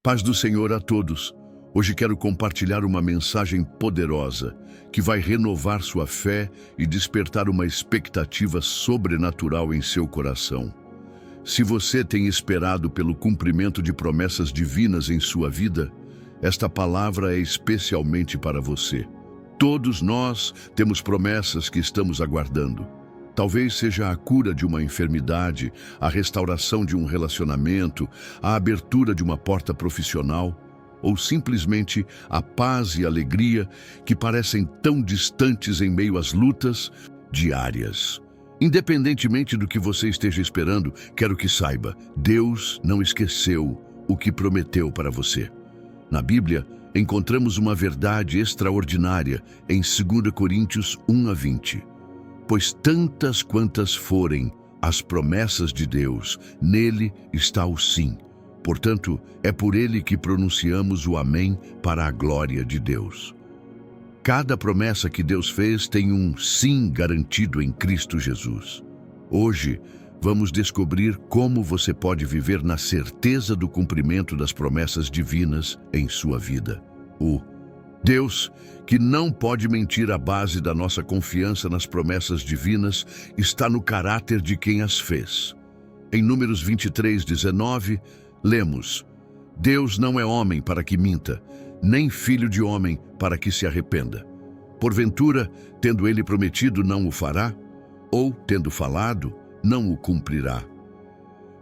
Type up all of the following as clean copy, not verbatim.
Paz do Senhor a todos. Hoje quero compartilhar uma mensagem poderosa que vai renovar sua fé e despertar uma expectativa sobrenatural em seu coração. Se você tem esperado pelo cumprimento de promessas divinas em sua vida, esta palavra é especialmente para você. Todos nós temos promessas que estamos aguardando. Talvez seja a cura de uma enfermidade, a restauração de um relacionamento, a abertura de uma porta profissional, ou simplesmente a paz e alegria que parecem tão distantes em meio às lutas diárias. Independentemente do que você esteja esperando, quero que saiba, Deus não esqueceu o que prometeu para você. Na Bíblia, encontramos uma verdade extraordinária em 2 Coríntios 1:20. Pois tantas quantas forem as promessas de Deus, nele está o sim. Portanto, é por ele que pronunciamos o amém para a glória de Deus. Cada promessa que Deus fez tem um sim garantido em Cristo Jesus. Hoje, vamos descobrir como você pode viver na certeza do cumprimento das promessas divinas em sua vida. O Deus, que não pode mentir, a base da nossa confiança nas promessas divinas está no caráter de quem as fez. Em Números 23:19, lemos: Deus não é homem para que minta, nem filho de homem para que se arrependa. Porventura, tendo ele prometido, não o fará? Ou, tendo falado, não o cumprirá?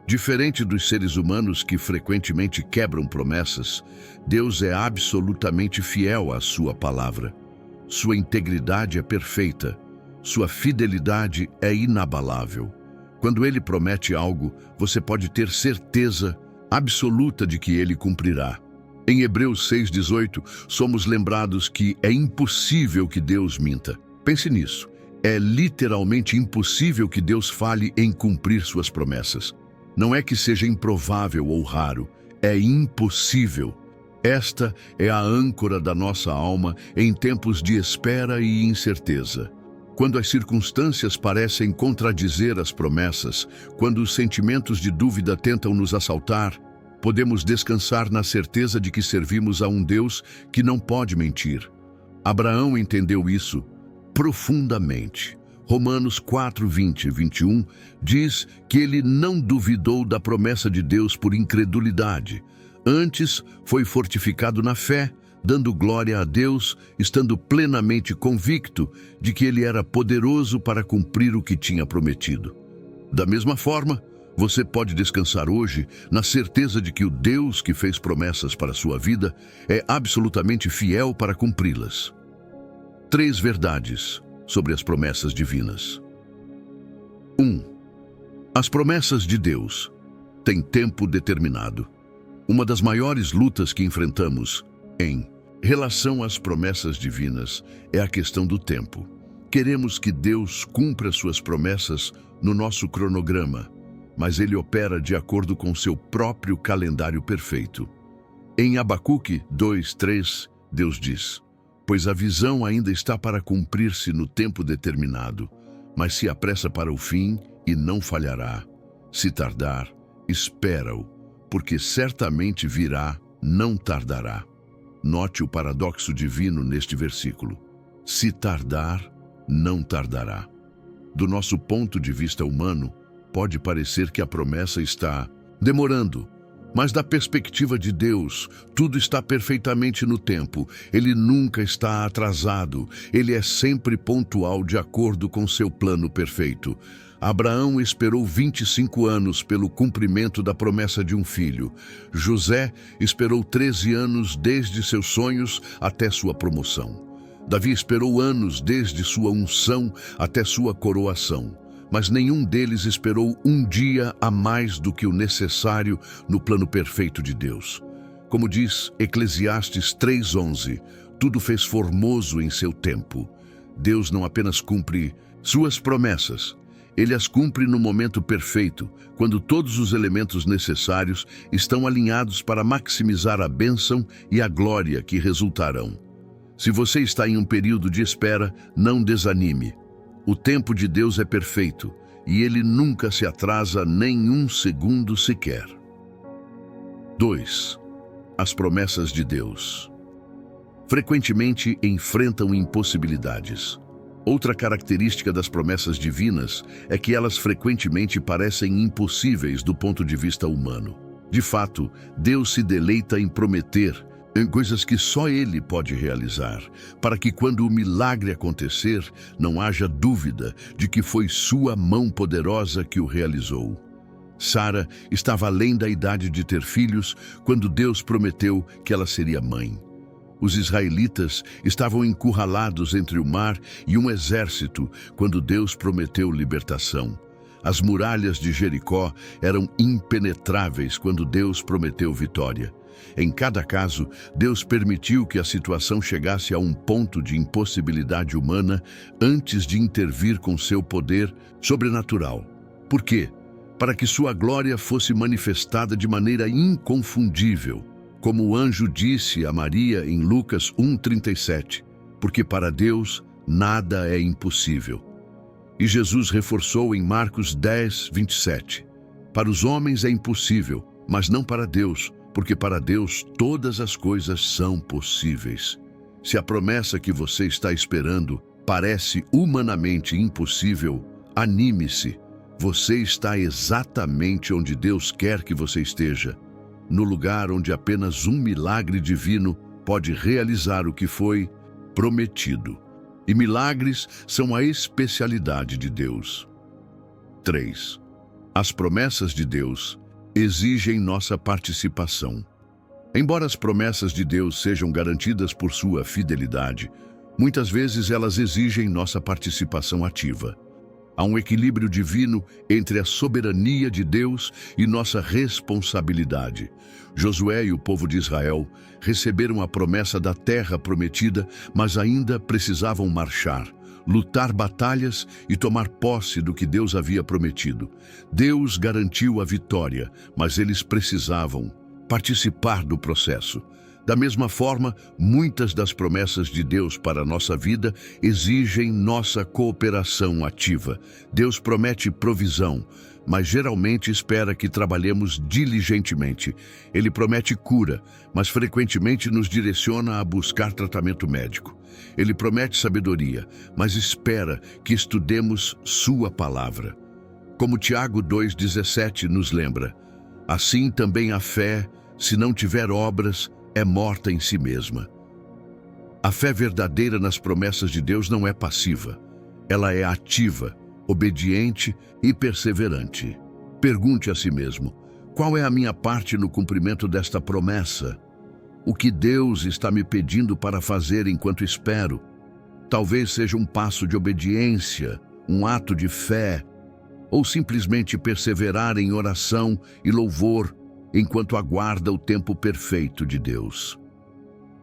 Diferente dos seres humanos que frequentemente quebram promessas, Deus é absolutamente fiel à sua palavra. Sua integridade é perfeita, sua fidelidade é inabalável. Quando ele promete algo, você pode ter certeza absoluta de que ele cumprirá. Em Hebreus 6:18, somos lembrados que é impossível que Deus minta. Pense nisso. É literalmente impossível que Deus falhe em cumprir suas promessas. Não é que seja improvável ou raro, é impossível. Esta é a âncora da nossa alma em tempos de espera e incerteza. Quando as circunstâncias parecem contradizer as promessas, quando os sentimentos de dúvida tentam nos assaltar, podemos descansar na certeza de que servimos a um Deus que não pode mentir. Abraão entendeu isso profundamente. Romanos 4:20 e 21 diz que ele não duvidou da promessa de Deus por incredulidade. Antes, foi fortificado na fé, dando glória a Deus, estando plenamente convicto de que ele era poderoso para cumprir o que tinha prometido. Da mesma forma, você pode descansar hoje na certeza de que o Deus que fez promessas para a sua vida é absolutamente fiel para cumpri-las. 3 verdades sobre as promessas divinas. 1. As promessas de Deus têm tempo determinado. Uma das maiores lutas que enfrentamos em relação às promessas divinas é a questão do tempo. Queremos que Deus cumpra suas promessas no nosso cronograma, mas ele opera de acordo com seu próprio calendário perfeito. Em Abacuque 2:3, Deus diz: pois a visão ainda está para cumprir-se no tempo determinado, mas se apressa para o fim e não falhará. Se tardar, espera-o, porque certamente virá, não tardará. Note o paradoxo divino neste versículo. Se tardar, não tardará. Do nosso ponto de vista humano, pode parecer que a promessa está demorando, mas da perspectiva de Deus, tudo está perfeitamente no tempo. Ele nunca está atrasado. Ele é sempre pontual de acordo com seu plano perfeito. Abraão esperou 25 anos pelo cumprimento da promessa de um filho. José esperou 13 anos desde seus sonhos até sua promoção. Davi esperou anos desde sua unção até sua coroação. Mas nenhum deles esperou um dia a mais do que o necessário no plano perfeito de Deus. Como diz Eclesiastes 3:11, tudo fez formoso em seu tempo. Deus não apenas cumpre suas promessas, ele as cumpre no momento perfeito, quando todos os elementos necessários estão alinhados para maximizar a bênção e a glória que resultarão. Se você está em um período de espera, não desanime. O tempo de Deus é perfeito e ele nunca se atrasa nem um segundo sequer. 2. As promessas de Deus frequentemente enfrentam impossibilidades. Outra característica das promessas divinas é que elas frequentemente parecem impossíveis do ponto de vista humano. De fato, Deus se deleita em prometer em coisas que só Ele pode realizar, para que quando o milagre acontecer, não haja dúvida de que foi sua mão poderosa que o realizou. Sara estava além da idade de ter filhos quando Deus prometeu que ela seria mãe. Os israelitas estavam encurralados entre o mar e um exército quando Deus prometeu libertação. As muralhas de Jericó eram impenetráveis quando Deus prometeu vitória. Em cada caso, Deus permitiu que a situação chegasse a um ponto de impossibilidade humana antes de intervir com seu poder sobrenatural. Por quê? Para que sua glória fosse manifestada de maneira inconfundível, como o anjo disse a Maria em Lucas 1:37, porque para Deus nada é impossível. E Jesus reforçou em Marcos 10:27, para os homens é impossível, mas não para Deus, porque para Deus todas as coisas são possíveis. Se a promessa que você está esperando parece humanamente impossível, anime-se. Você está exatamente onde Deus quer que você esteja, no lugar onde apenas um milagre divino pode realizar o que foi prometido. E milagres são a especialidade de Deus. 3. As promessas de Deus exigem nossa participação. Embora as promessas de Deus sejam garantidas por sua fidelidade, muitas vezes elas exigem nossa participação ativa. Há um equilíbrio divino entre a soberania de Deus e nossa responsabilidade. Josué e o povo de Israel receberam a promessa da terra prometida, mas ainda precisavam marchar, lutar batalhas e tomar posse do que Deus havia prometido. Deus garantiu a vitória, mas eles precisavam participar do processo. Da mesma forma, muitas das promessas de Deus para a nossa vida exigem nossa cooperação ativa. Deus promete provisão, mas geralmente espera que trabalhemos diligentemente. Ele promete cura, mas frequentemente nos direciona a buscar tratamento médico. Ele promete sabedoria, mas espera que estudemos sua palavra. Como Tiago 2,17 nos lembra, assim também a fé, se não tiver obras, é morta em si mesma. A fé verdadeira nas promessas de Deus não é passiva. Ela é ativa, obediente e perseverante. Pergunte a si mesmo, qual é a minha parte no cumprimento desta promessa? O que Deus está me pedindo para fazer enquanto espero? Talvez seja um passo de obediência, um ato de fé, ou simplesmente perseverar em oração e louvor enquanto aguarda o tempo perfeito de Deus.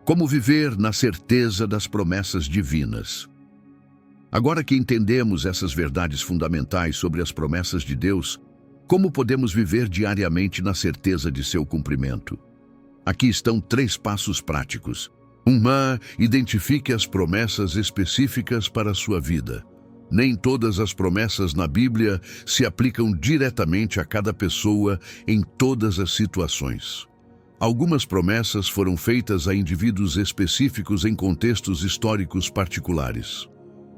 Como viver na certeza das promessas divinas? Agora que entendemos essas verdades fundamentais sobre as promessas de Deus, como podemos viver diariamente na certeza de seu cumprimento? Aqui estão 3 passos práticos. 1. Identifique as promessas específicas para a sua vida. Nem todas as promessas na Bíblia se aplicam diretamente a cada pessoa em todas as situações. Algumas promessas foram feitas a indivíduos específicos em contextos históricos particulares.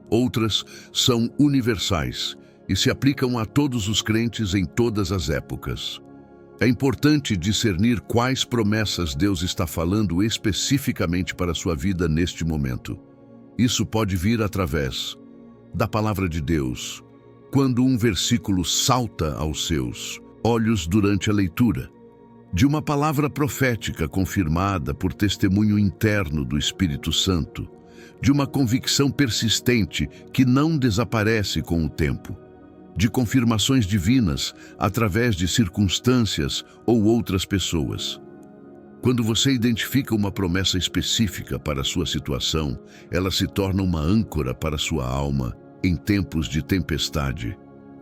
Outras são universais e se aplicam a todos os crentes em todas as épocas. É importante discernir quais promessas Deus está falando especificamente para a sua vida neste momento. Isso pode vir através da palavra de Deus, quando um versículo salta aos seus olhos durante a leitura, de uma palavra profética confirmada por testemunho interno do Espírito Santo, de uma convicção persistente que não desaparece com o tempo, de confirmações divinas através de circunstâncias ou outras pessoas. Quando você identifica uma promessa específica para a sua situação, ela se torna uma âncora para a sua alma em tempos de tempestade.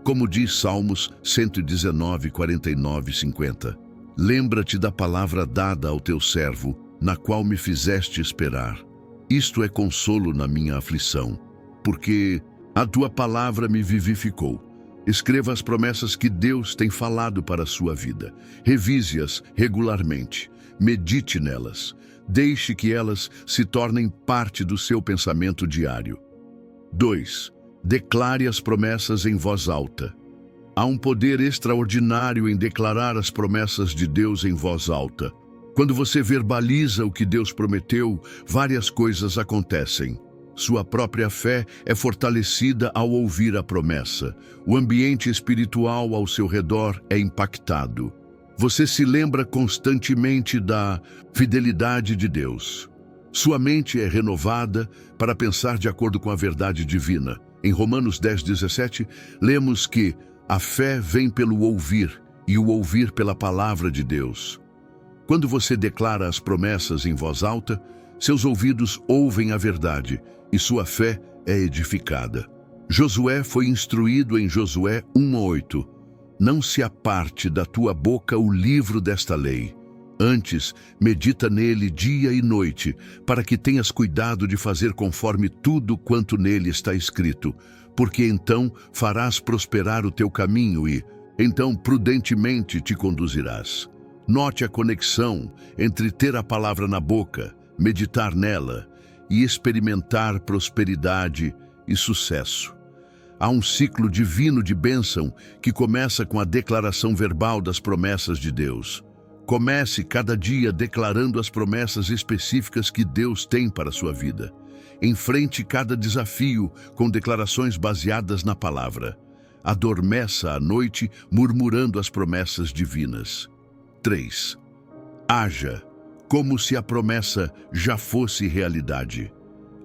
Como diz Salmos 119, 49 e 50. Lembra-te da palavra dada ao teu servo, na qual me fizeste esperar. Isto é consolo na minha aflição, porque a tua palavra me vivificou. Escreva as promessas que Deus tem falado para a sua vida. Revise-as regularmente. medite nelas. Deixe que elas se tornem parte do seu pensamento diário. 2. Declare as promessas em voz alta. Há um poder extraordinário em declarar as promessas de Deus em voz alta. Quando você verbaliza o que Deus prometeu, várias coisas acontecem. Sua própria fé é fortalecida ao ouvir a promessa. O ambiente espiritual ao seu redor é impactado. Você se lembra constantemente da fidelidade de Deus. Sua mente é renovada para pensar de acordo com a verdade divina. Em Romanos 10:17, lemos que a fé vem pelo ouvir e o ouvir pela palavra de Deus. Quando você declara as promessas em voz alta, seus ouvidos ouvem a verdade e sua fé é edificada. Josué foi instruído em Josué 1:8. Não se aparte da tua boca o livro desta lei. Antes, medita nele dia e noite, para que tenhas cuidado de fazer conforme tudo quanto nele está escrito, porque então farás prosperar o teu caminho e, então, prudentemente te conduzirás. Note a conexão entre ter a palavra na boca, meditar nela e experimentar prosperidade e sucesso. Há um ciclo divino de bênção que começa com a declaração verbal das promessas de Deus. Comece cada dia declarando as promessas específicas que Deus tem para a sua vida. Enfrente cada desafio com declarações baseadas na palavra. Adormeça à noite murmurando as promessas divinas. 3. Haja como se a promessa já fosse realidade.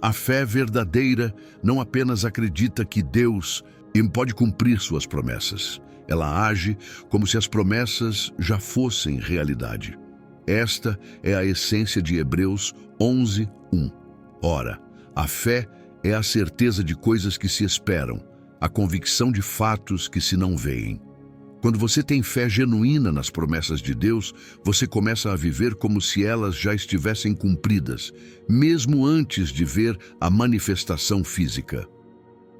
A fé verdadeira não apenas acredita que Deus pode cumprir suas promessas. Ela age como se as promessas já fossem realidade. Esta é a essência de Hebreus 11:1. Ora, a fé é a certeza de coisas que se esperam, a convicção de fatos que se não veem. Quando você tem fé genuína nas promessas de Deus, você começa a viver como se elas já estivessem cumpridas, mesmo antes de ver a manifestação física.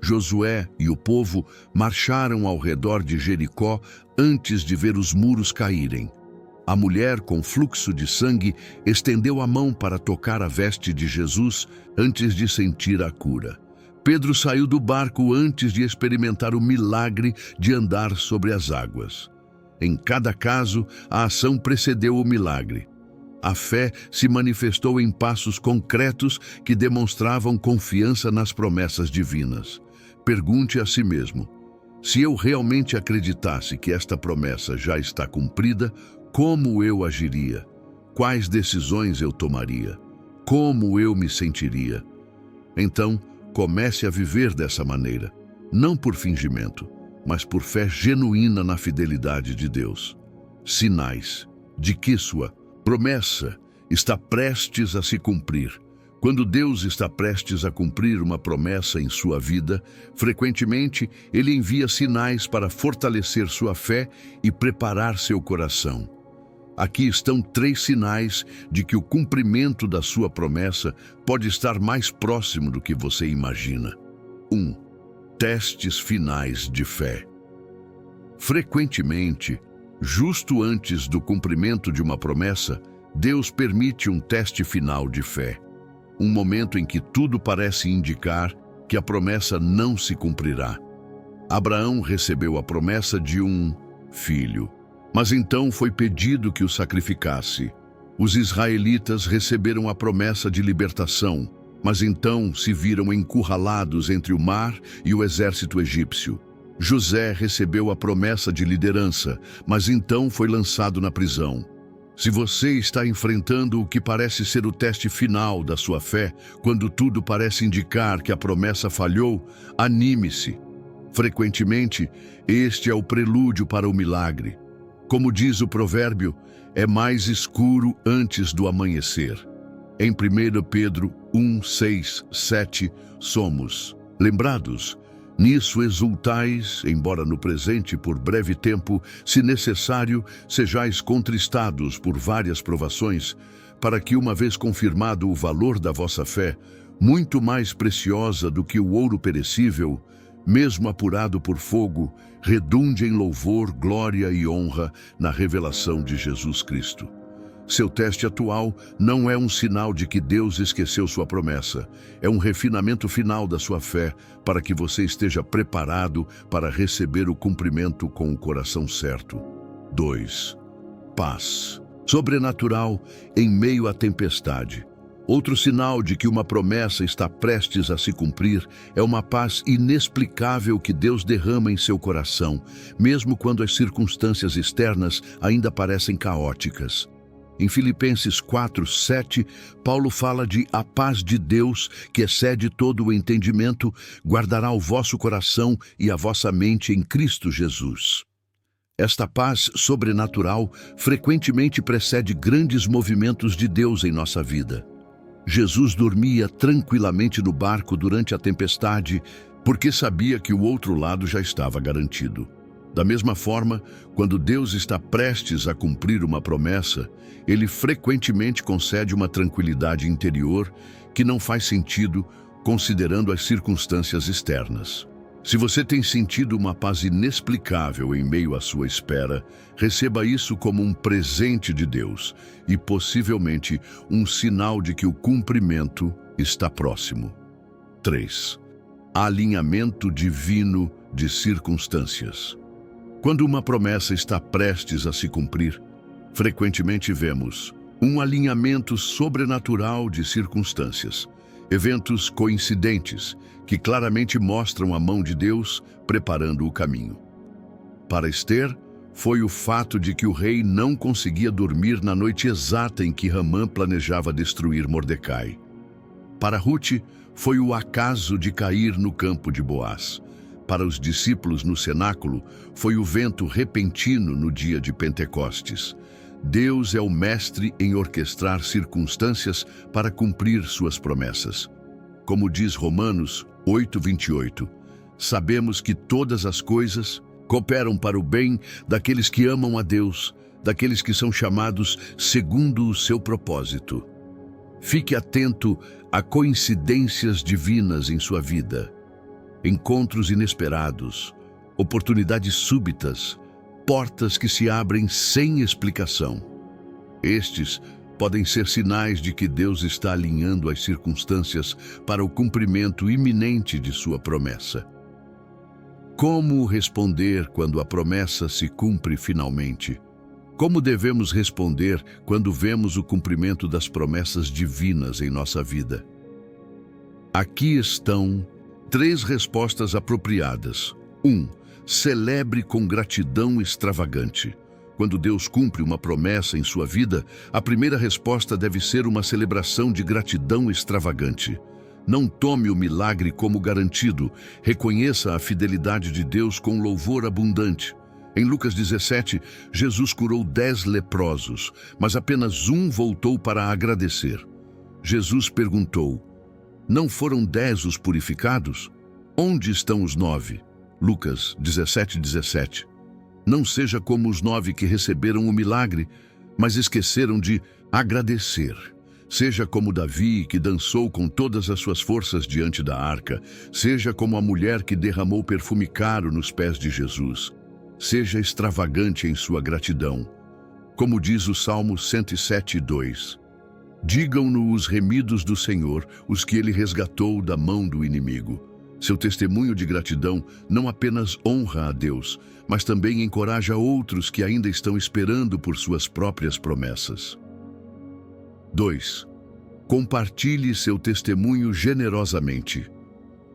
Josué e o povo marcharam ao redor de Jericó antes de ver os muros caírem. A mulher com fluxo de sangue estendeu a mão para tocar a veste de Jesus antes de sentir a cura. Pedro saiu do barco antes de experimentar o milagre de andar sobre as águas. Em cada caso, a ação precedeu o milagre. A fé se manifestou em passos concretos que demonstravam confiança nas promessas divinas. Pergunte a si mesmo: se eu realmente acreditasse que esta promessa já está cumprida, como eu agiria? Quais decisões eu tomaria? Como eu me sentiria? Então, comece a viver dessa maneira, não por fingimento, mas por fé genuína na fidelidade de Deus. Sinais de que sua promessa está prestes a se cumprir. Quando Deus está prestes a cumprir uma promessa em sua vida, frequentemente Ele envia sinais para fortalecer sua fé e preparar seu coração. Aqui estão 3 sinais de que o cumprimento da sua promessa pode estar mais próximo do que você imagina. 1. Testes finais de fé. Frequentemente, justo antes do cumprimento de uma promessa, Deus permite um teste final de fé. Um momento em que tudo parece indicar que a promessa não se cumprirá. Abraão recebeu a promessa de um filho, mas então foi pedido que o sacrificasse. Os israelitas receberam a promessa de libertação, mas então se viram encurralados entre o mar e o exército egípcio. José recebeu a promessa de liderança, mas então foi lançado na prisão. Se você está enfrentando o que parece ser o teste final da sua fé, quando tudo parece indicar que a promessa falhou, anime-se. Frequentemente, este é o prelúdio para o milagre. Como diz o provérbio, é mais escuro antes do amanhecer. Em 1 Pedro 1, 6, 7, somos lembrados. Nisso exultais, embora no presente por breve tempo, se necessário, sejais contristados por várias provações, para que, uma vez confirmado o valor da vossa fé, muito mais preciosa do que o ouro perecível, mesmo apurado por fogo, redunde em louvor, glória e honra na revelação de Jesus Cristo. Seu teste atual não é um sinal de que Deus esqueceu sua promessa. É um refinamento final da sua fé para que você esteja preparado para receber o cumprimento com o coração certo. 2. Paz sobrenatural em meio à tempestade. Outro sinal de que uma promessa está prestes a se cumprir é uma paz inexplicável que Deus derrama em seu coração, mesmo quando as circunstâncias externas ainda parecem caóticas. Em Filipenses 4:7, Paulo fala de a paz de Deus, que excede todo o entendimento, guardará o vosso coração e a vossa mente em Cristo Jesus. Esta paz sobrenatural frequentemente precede grandes movimentos de Deus em nossa vida. Jesus dormia tranquilamente no barco durante a tempestade, porque sabia que o outro lado já estava garantido. Da mesma forma, quando Deus está prestes a cumprir uma promessa, Ele frequentemente concede uma tranquilidade interior que não faz sentido considerando as circunstâncias externas. Se você tem sentido uma paz inexplicável em meio à sua espera, receba isso como um presente de Deus e possivelmente um sinal de que o cumprimento está próximo. 3. Alinhamento divino de circunstâncias. Quando uma promessa está prestes a se cumprir, frequentemente vemos um alinhamento sobrenatural de circunstâncias, eventos coincidentes que claramente mostram a mão de Deus preparando o caminho. Para Ester, foi o fato de que o rei não conseguia dormir na noite exata em que Ramã planejava destruir Mordecai. Para Ruth, foi o acaso de cair no campo de Boaz. Para os discípulos no cenáculo, foi o vento repentino no dia de Pentecostes. Deus é o mestre em orquestrar circunstâncias para cumprir suas promessas. Como diz Romanos 8:28, sabemos que todas as coisas cooperam para o bem daqueles que amam a Deus, daqueles que são chamados segundo o seu propósito. Fique atento a coincidências divinas em sua vida. Encontros inesperados, oportunidades súbitas, portas que se abrem sem explicação. Estes podem ser sinais de que Deus está alinhando as circunstâncias para o cumprimento iminente de sua promessa. Como responder quando a promessa se cumpre finalmente? Como devemos responder quando vemos o cumprimento das promessas divinas em nossa vida? Aqui estão 3 respostas apropriadas. 1. Celebre com gratidão extravagante. Quando Deus cumpre uma promessa em sua vida, a primeira resposta deve ser uma celebração de gratidão extravagante. Não tome o milagre como garantido, reconheça a fidelidade de Deus com louvor abundante. Em Lucas 17, Jesus curou 10 leprosos, mas apenas um voltou para agradecer. Jesus perguntou: não foram 10 os purificados? Onde estão os 9? Lucas 17:17. Não seja como os 9 que receberam o milagre, mas esqueceram de agradecer. Seja como Davi, que dançou com todas as suas forças diante da arca. Seja como a mulher que derramou perfume caro nos pés de Jesus. Seja extravagante em sua gratidão. Como diz o Salmo 107:2. Digam-no os remidos do Senhor, os que ele resgatou da mão do inimigo. Seu testemunho de gratidão não apenas honra a Deus, mas também encoraja outros que ainda estão esperando por suas próprias promessas. 2. Compartilhe seu testemunho generosamente.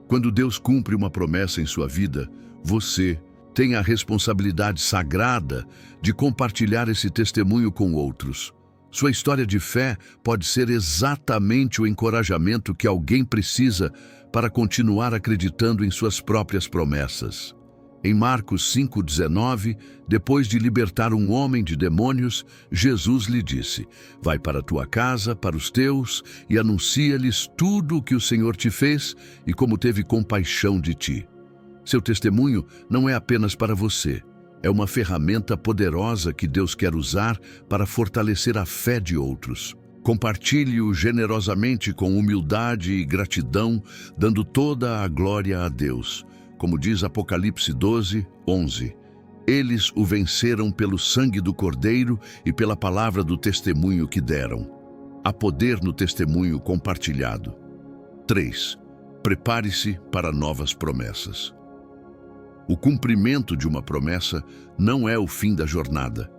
Quando Deus cumpre uma promessa em sua vida, você tem a responsabilidade sagrada de compartilhar esse testemunho com outros. Sua história de fé pode ser exatamente o encorajamento que alguém precisa para continuar acreditando em suas próprias promessas. Em Marcos 5:19, depois de libertar um homem de demônios, Jesus lhe disse: vai para a tua casa, para os teus, e anuncia-lhes tudo o que o Senhor te fez e como teve compaixão de ti. Seu testemunho não é apenas para você. É uma ferramenta poderosa que Deus quer usar para fortalecer a fé de outros. Compartilhe-o generosamente com humildade e gratidão, dando toda a glória a Deus. Como diz Apocalipse 12:11. Eles o venceram pelo sangue do Cordeiro e pela palavra do testemunho que deram. Há poder no testemunho compartilhado. 3. Prepare-se para novas promessas. O cumprimento de uma promessa não é o fim da jornada.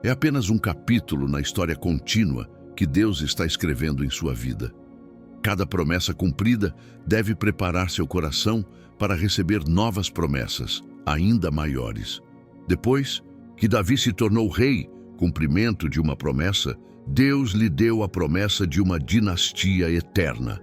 É apenas um capítulo na história contínua que Deus está escrevendo em sua vida. Cada promessa cumprida deve preparar seu coração para receber novas promessas, ainda maiores. Depois que Davi se tornou rei, cumprimento de uma promessa, Deus lhe deu a promessa de uma dinastia eterna.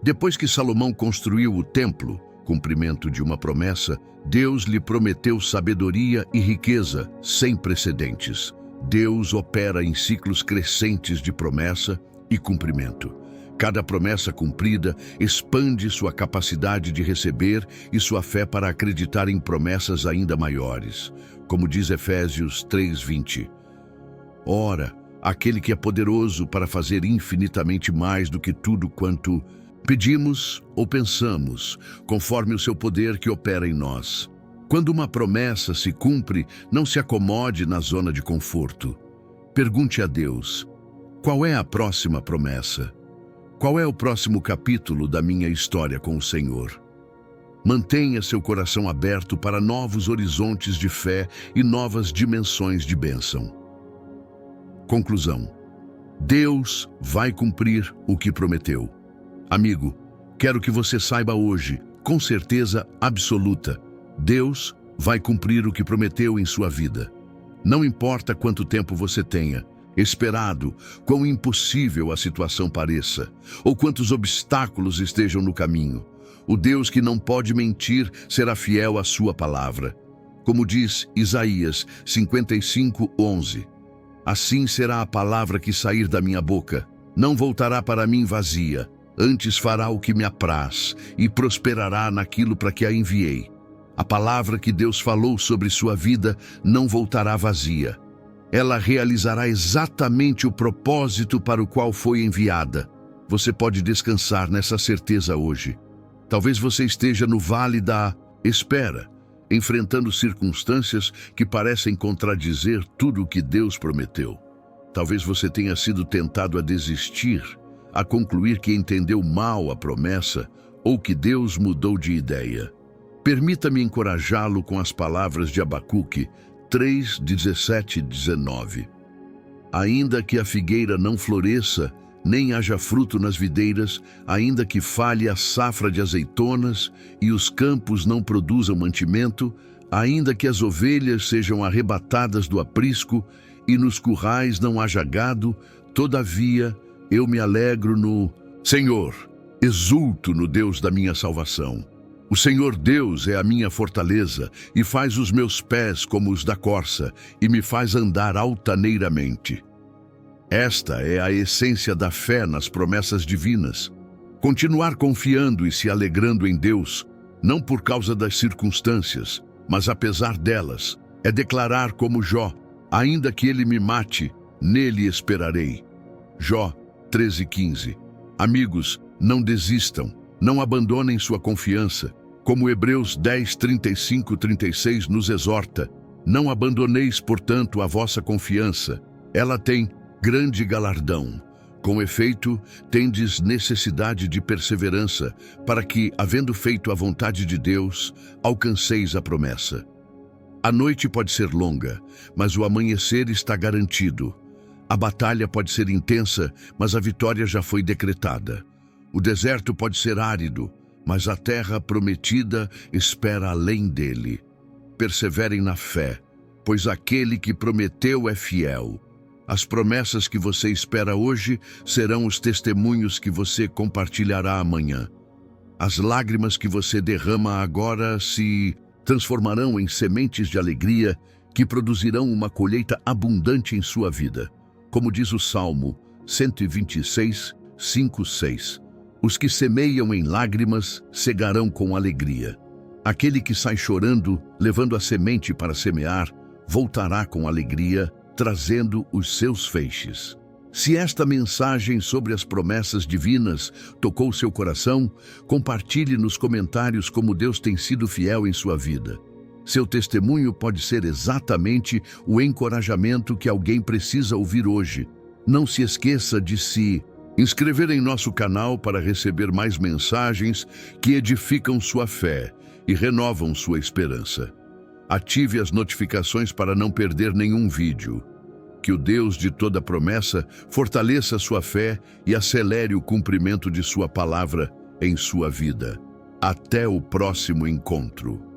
Depois que Salomão construiu o templo, cumprimento de uma promessa, Deus lhe prometeu sabedoria e riqueza sem precedentes. Deus opera em ciclos crescentes de promessa e cumprimento. Cada promessa cumprida expande sua capacidade de receber e sua fé para acreditar em promessas ainda maiores. Como diz Efésios 3:20. Ora, aquele que é poderoso para fazer infinitamente mais do que tudo quanto pedimos ou pensamos, conforme o seu poder que opera em nós. Quando uma promessa se cumpre, não se acomode na zona de conforto. Pergunte a Deus: qual é a próxima promessa? Qual é o próximo capítulo da minha história com o Senhor? Mantenha seu coração aberto para novos horizontes de fé e novas dimensões de bênção. Conclusão: Deus vai cumprir o que prometeu. Amigo, quero que você saiba hoje, com certeza absoluta, Deus vai cumprir o que prometeu em sua vida. Não importa quanto tempo você tenha esperado, quão impossível a situação pareça, ou quantos obstáculos estejam no caminho, o Deus que não pode mentir será fiel à sua palavra. Como diz Isaías 55:11, assim será a palavra que sair da minha boca, não voltará para mim vazia, antes fará o que me apraz e prosperará naquilo para que a enviei. A palavra que Deus falou sobre sua vida não voltará vazia. Ela realizará exatamente o propósito para o qual foi enviada. Você pode descansar nessa certeza hoje. Talvez você esteja no vale da espera, enfrentando circunstâncias que parecem contradizer tudo o que Deus prometeu. Talvez você tenha sido tentado a desistir, a concluir que entendeu mal a promessa ou que Deus mudou de ideia. Permita-me encorajá-lo com as palavras de Abacuque 3:17 e 19. Ainda que a figueira não floresça, nem haja fruto nas videiras, ainda que falhe a safra de azeitonas e os campos não produzam mantimento, ainda que as ovelhas sejam arrebatadas do aprisco e nos currais não haja gado, todavia eu me alegro no Senhor, exulto no Deus da minha salvação. O Senhor Deus é a minha fortaleza e faz os meus pés como os da corça e me faz andar altaneiramente. Esta é a essência da fé nas promessas divinas. Continuar confiando e se alegrando em Deus, não por causa das circunstâncias, mas apesar delas, é declarar como Jó: ainda que ele me mate, nele esperarei. Jó 13:15. Amigos, não desistam. Não abandonem sua confiança. Como Hebreus 10:35-36 nos exorta, não abandoneis, portanto, a vossa confiança. Ela tem grande galardão. Com efeito, tendes necessidade de perseverança, para que, havendo feito a vontade de Deus, alcanceis a promessa. A noite pode ser longa, mas o amanhecer está garantido. A batalha pode ser intensa, mas a vitória já foi decretada. O deserto pode ser árido, mas a terra prometida espera além dele. Perseverem na fé, pois aquele que prometeu é fiel. As promessas que você espera hoje serão os testemunhos que você compartilhará amanhã. As lágrimas que você derrama agora se transformarão em sementes de alegria que produzirão uma colheita abundante em sua vida. Como diz o Salmo 126, 5, 6. Os que semeiam em lágrimas cegarão com alegria. Aquele que sai chorando, levando a semente para semear, voltará com alegria, trazendo os seus feixes. Se esta mensagem sobre as promessas divinas tocou seu coração, compartilhe nos comentários como Deus tem sido fiel em sua vida. Seu testemunho pode ser exatamente o encorajamento que alguém precisa ouvir hoje. Não se esqueça de se inscrever em nosso canal para receber mais mensagens que edificam sua fé e renovam sua esperança. Ative as notificações para não perder nenhum vídeo. Que o Deus de toda promessa fortaleça sua fé e acelere o cumprimento de sua palavra em sua vida. Até o próximo encontro.